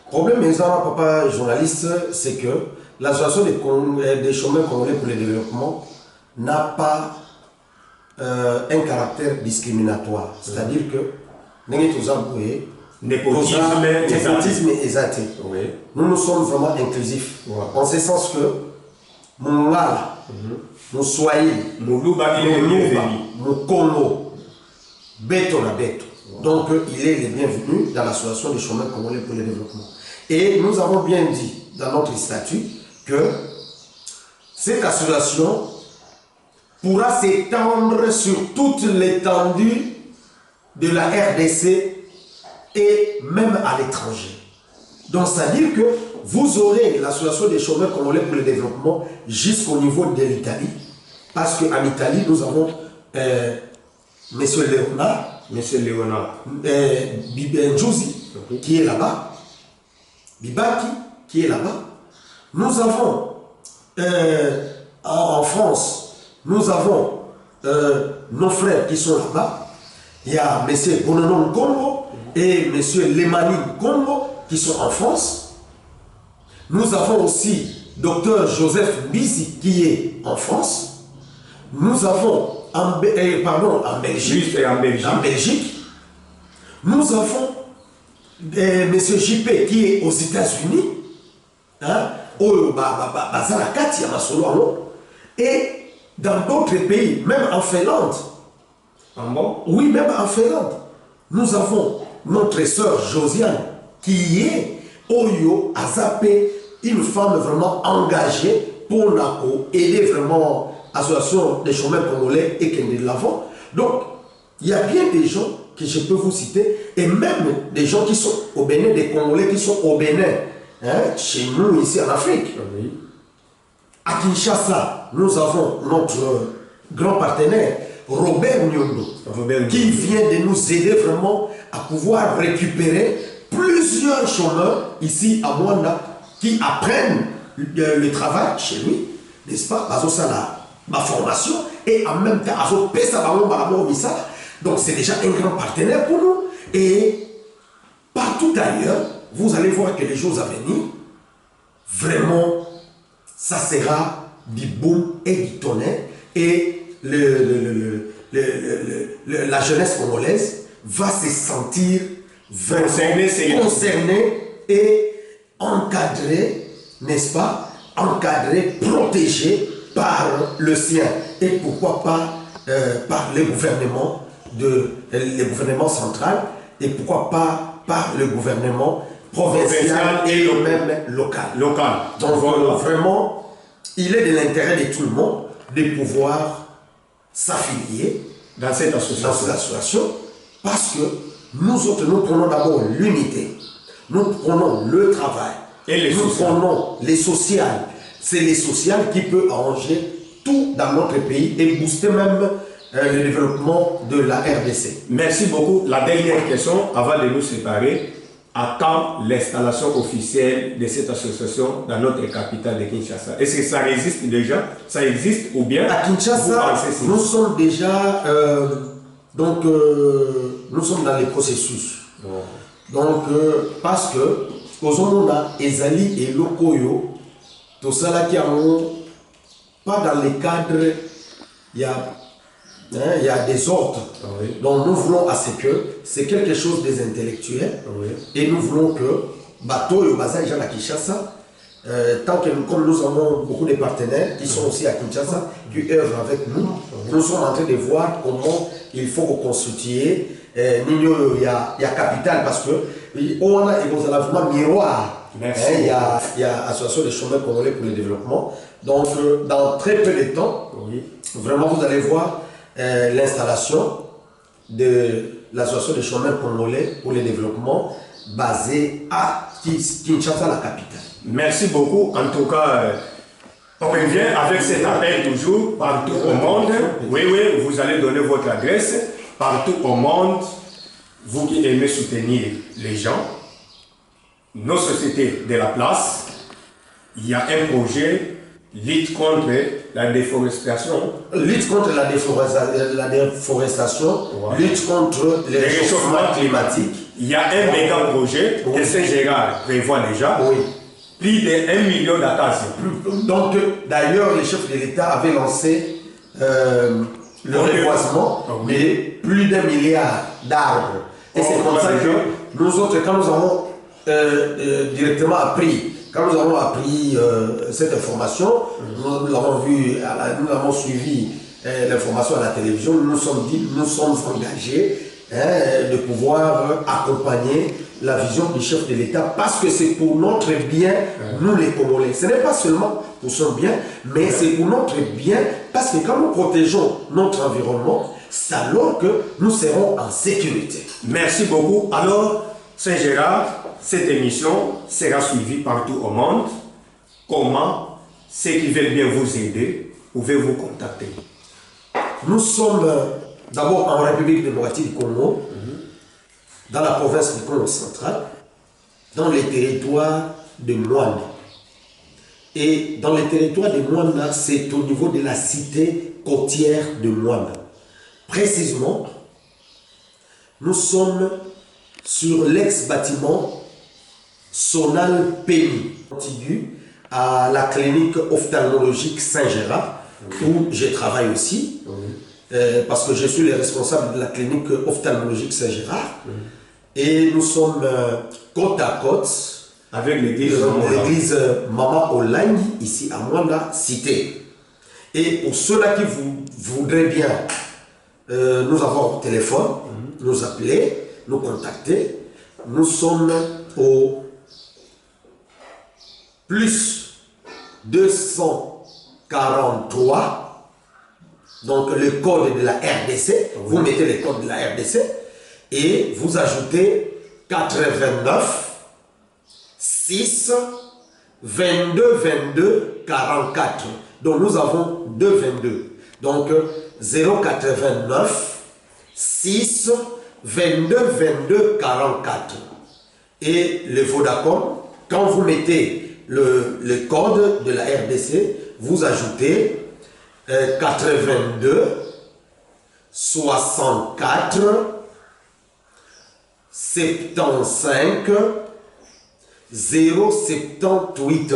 problème, papa journaliste, c'est que l'association des chômeurs congolais pour le développement n'a pas un caractère discriminatoire. C'est-à-dire que népotisme exalté. Nous sommes vraiment inclusifs. En ce sens que Mongala, nous soyons, nous Congo, Beto na Beto. Donc il est le bienvenu dans l'association des chômeurs congolais pour le développement. Et nous avons bien dit dans notre statut que cette association pourra s'étendre sur toute l'étendue de la RDC et même à l'étranger. Donc, c'est-à-dire que vous aurez l'association des chômeurs congolais pour le développement jusqu'au niveau de l'Italie. Parce qu'en Italie, nous avons Monsieur Léonard, Bibenjouzi, qui est là-bas, Bibaki, qui est là-bas. Nous avons en France, nous avons nos frères qui sont là-bas. Il y a M. Bononon Congo et M. Lemani Congo qui sont en France. Nous avons aussi Dr Joseph Bizi qui est en France. Nous avons en Belgique. Nous avons M. JP qui est aux États-Unis. Et dans d'autres pays, même en Finlande. Oui, même en Finlande. Nous avons notre sœur Josiane qui est Oyo Azapé, une femme vraiment engagée pour aider vraiment l'association des chômeurs congolais et que nous l'avons. Donc, il y a bien des gens que je peux vous citer et même des gens qui sont au Bénin, des Congolais qui sont au Bénin, chez nous ici en Afrique. Oui. À Kinshasa, nous avons notre grand partenaire Robert Nyondo, qui vient de nous aider vraiment à pouvoir récupérer plusieurs chômeurs ici à Mwanda qui apprennent le travail chez lui, n'est-ce pas? Ma formation et en même temps, donc c'est déjà un grand partenaire pour nous. Et partout ailleurs, vous allez voir que les jours à venir, vraiment, ça sera du boom et du tonnerre. Et la jeunesse congolaise va se sentir concernée et encadrée, n'est-ce pas? Encadrée, protégée par le sien. Et pourquoi pas par le gouvernement central et pourquoi pas par le gouvernement provincial et le même local. Donc vraiment, il est de l'intérêt de tout le monde de pouvoir s'affilier dans cette association parce que nous autres, nous prenons d'abord l'unité, nous prenons le travail, et nous prenons les sociales. C'est les sociales qui peuvent arranger tout dans notre pays et booster même le développement de la RDC. Merci beaucoup. La dernière question, avant de nous séparer, à quand l'installation officielle de cette association dans notre capitale de Kinshasa? Est-ce que ça existe déjà? Ça existe ou bien? À Kinshasa, nous sommes déjà... nous sommes dans les processus. Oh. Donc, parce que, aux hommes, Ezali et Lokoyo, tout ça là qui pas dans les cadres, il y a des ordres. Ah oui. Donc nous voulons à ce que c'est quelque chose des intellectuels. Ah oui. Et nous voulons que Bateau et Baza et à Kinshasa, tant que comme nous avons beaucoup de partenaires qui sont aussi à Kinshasa, qui œuvrent avec nous, nous sommes en train de voir comment il faut constituer il y a capital parce que on a vraiment miroir. Il y a l'association des chômeurs congolais pour le développement. Donc, dans très peu de temps, oui, vraiment, vous allez voir l'installation de l'association des chômeurs congolais pour le développement basée à Kinshasa, la capitale. Merci beaucoup. En tout cas, on revient avec cet appel toujours partout au monde. Oui, vous allez donner votre adresse. Partout au monde, vous qui aimez soutenir les gens, nos sociétés de la place, il y a un projet lutte contre la déforestation, lutte contre la déforestation, Ouais. lutte contre les réchauffements climatiques. il y a un méga projet Oui. que Saint-Gérard prévoit déjà, Oui. plus de 1 million d'acacias. Donc, d'ailleurs, les chefs de l'État avaient lancé le reboisement Oui. de plus d'1 milliard d'arbres. Et c'est comme ça que nous autres, quand nous avons directement appris, cette information, nous l'avons vu, nous avons suivi l'information à la télévision, nous nous sommes dit, nous sommes engagés de pouvoir accompagner la vision du chef de l'État parce que c'est pour notre bien, nous les Congolais. Ce n'est pas seulement pour son bien, mais c'est pour notre bien parce que quand nous protégeons notre environnement, c'est alors que nous serons en sécurité. Merci beaucoup. Alors, Saint-Gérard, cette émission sera suivie partout au monde. Comment ceux qui veulent bien vous aider, pouvez vous contacter? Nous sommes d'abord en République démocratique du Congo, dans la province du Congo central, dans les territoires de Mwanda. Et dans les territoires de Mwanda, c'est au niveau de la cité côtière de Mwanda. Précisément, nous sommes sur l'ex-bâtiment Sonal Péni, contigu à la clinique ophtalmologique Saint-Gérard, où je travaille aussi, parce que je suis le responsable de la clinique ophtalmologique Saint-Gérard. Et nous sommes côte à côte avec l'église Mama Olangi, ici à Mwanda, cité. Et pour ceux-là qui voudraient bien nous avoir au téléphone, nous appeler, nous contacter, nous sommes au plus 243, donc le code de la RDC, vous mettez le code de la RDC et vous ajoutez 89 6 22 22 44. Donc nous avons 222. Donc 089 6 22 22 44. Et le Vodacom, quand vous mettez le code de la RDC, vous ajoutez 82 64 75 078.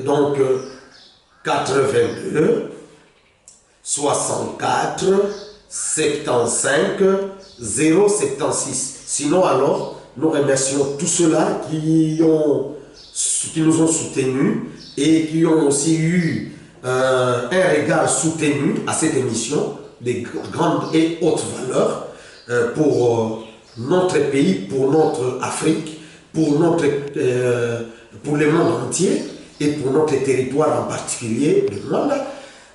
Donc 82 64 75 076. Sinon alors, nous remercions tous ceux-là qui nous ont soutenus et qui ont aussi eu un regard soutenu à cette émission de grande et haute valeur pour notre pays, pour notre Afrique, pour le monde entier et pour notre territoire en particulier de Rwanda.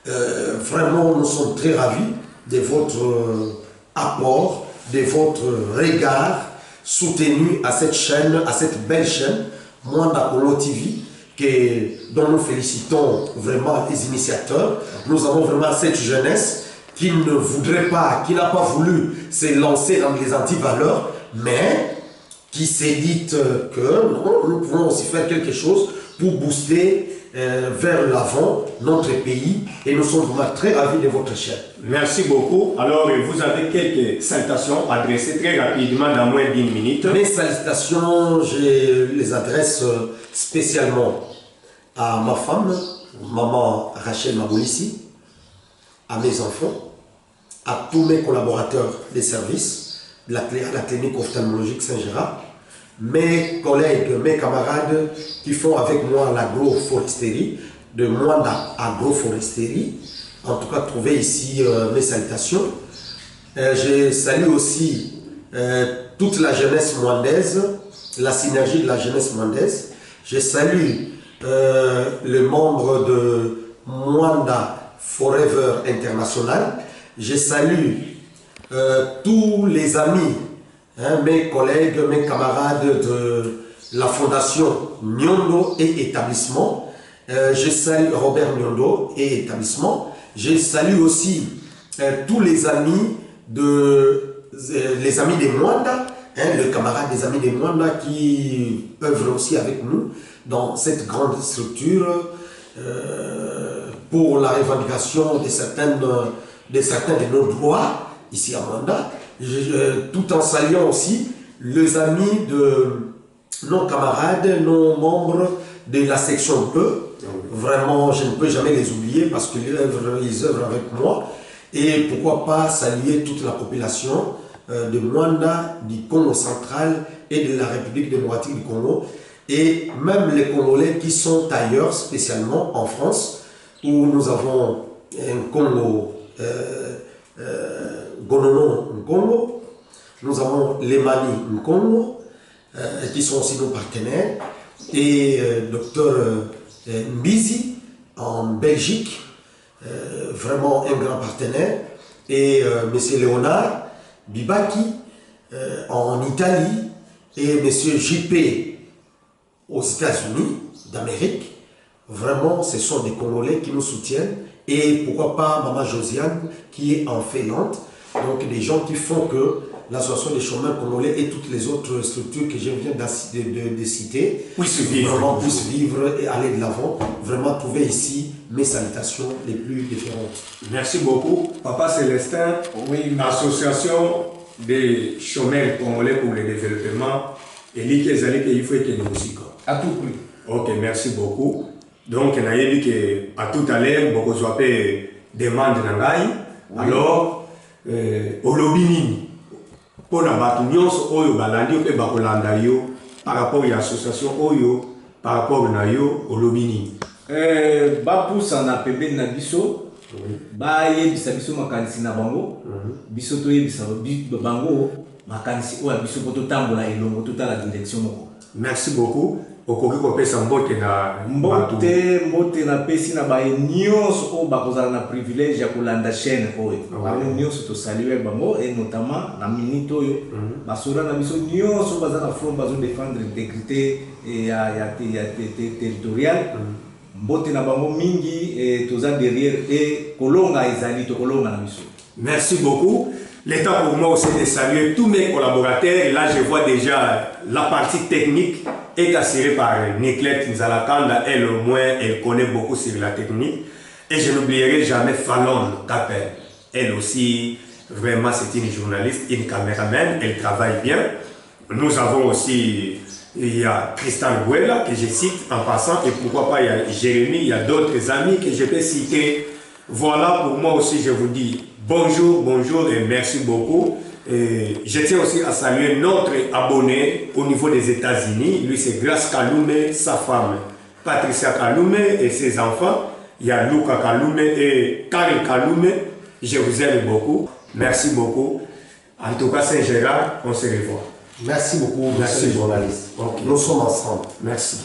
Vraiment, nous sommes très ravis de votre apport, de votre regard soutenu à cette chaîne, à cette belle chaîne, Mwanda Congo TV, dont nous félicitons vraiment les initiateurs. Nous avons vraiment cette jeunesse qui ne voudrait pas, qui n'a pas voulu se lancer dans les antivaleurs, mais qui s'est dit que nous pouvons aussi faire quelque chose pour booster vers l'avant notre pays, et nous sommes vraiment très ravis de votre chaîne. Merci beaucoup. Alors, vous avez quelques salutations adressées très rapidement dans moins d'1 minute. Mes salutations, je les adresse spécialement à ma femme, maman Rachel Maboulissi, à mes enfants, à tous mes collaborateurs des services de la clinique ophtalmologique Saint-Gérard, mes collègues, mes camarades qui font avec moi l'agroforesterie, de Mwanda Agroforesterie. En tout cas, trouvez ici mes salutations. Je salue aussi toute la jeunesse mwandaise, la synergie de la jeunesse mwandaise. Je salue les membres de Mwanda Forever International. Je salue tous les amis, mes collègues, mes camarades de la fondation Nyondo et établissement. Je salue Robert Nyondo et établissement. Je salue aussi tous les amis des Mwanda, le camarade des amis des Mwanda qui œuvrent aussi avec nous dans cette grande structure. pour la revendication de certains de nos droits ici à Manda, tout en saluant aussi les amis de nos camarades, nos membres de la section E. Vraiment, je ne peux jamais les oublier parce qu'ils œuvrent avec moi. Et pourquoi pas saluer toute la population de Mwanda, du Congo central et de la République démocratique du Congo. Et même les Congolais qui sont ailleurs, spécialement en France, où nous avons un Congo, Gonono Nkongo, nous avons les Mali Nkongo, qui sont aussi nos partenaires, et docteur Mbizi en Belgique, vraiment un grand partenaire, et monsieur Léonard Bibaki en Italie, et monsieur JP aux États-Unis d'Amérique. Vraiment, ce sont des Congolais qui nous soutiennent, et pourquoi pas Maman Josiane qui est en Finlande. Donc des gens qui font que l'association des chômeurs congolais et toutes les autres structures que je viens de citer puissent vivre et aller de l'avant. Vraiment trouver ici mes salutations les plus différentes. Merci beaucoup. Papa Célestin, oui, l'association des chômeurs congolais pour le développement, et il faut que nous aussi. À tout prix. Ok, merci beaucoup. Donc, on a dit que à tout à l'heure, beaucoup de demande nangai. Alors, au lobby pour la bataillon, oyo balandi pe bakolanda yo par rapport à l'association oyo par rapport na yo au lobby ba poussa na pembe na biso ba yebisa biso makanisi na bango biso to yebisa bango makanisi oyo biso poto tambola elongo tota la direction moko. Merci beaucoup. Okoki kopesa mbote na pesi na baye nyonso o bakozala na privilège ya kolanda chaîne oyo bango nyonso to saluer bango, et notamment na minute oyo basoda na biso nyonso baza na front bazo défendre l'intégrité ya territoriale. Mbote na bango mingi toza derrière et kolonga ezali to kolonga na biso. Merci beaucoup. L'état pour moi aussi de saluer tous mes collaborateurs. Là, je vois déjà la partie technique est assurée par Nicolette Nzalakanda. Elle, au moins, elle connaît beaucoup sur la technique. Et je n'oublierai jamais Fallon Capel. Elle aussi, vraiment, c'est une journaliste, une caméraman. Elle travaille bien. Nous avons aussi, il y a Tristan Gouela, que je cite en passant. Et pourquoi pas, il y a Jérémy, il y a d'autres amis que je peux citer. Voilà, pour moi aussi, je vous dis bonjour, bonjour et merci beaucoup. Et je tiens aussi à saluer notre abonné au niveau des États-Unis. Lui, c'est Grace Kalume, sa femme, Patricia Kalume et ses enfants. Il y a Luca Kalume et Karel Kalume. Je vous aime beaucoup. Merci beaucoup. En tout cas, Saint-Gérard, on se revoit. Merci beaucoup, merci les journalistes. Okay. Nous sommes ensemble. Merci.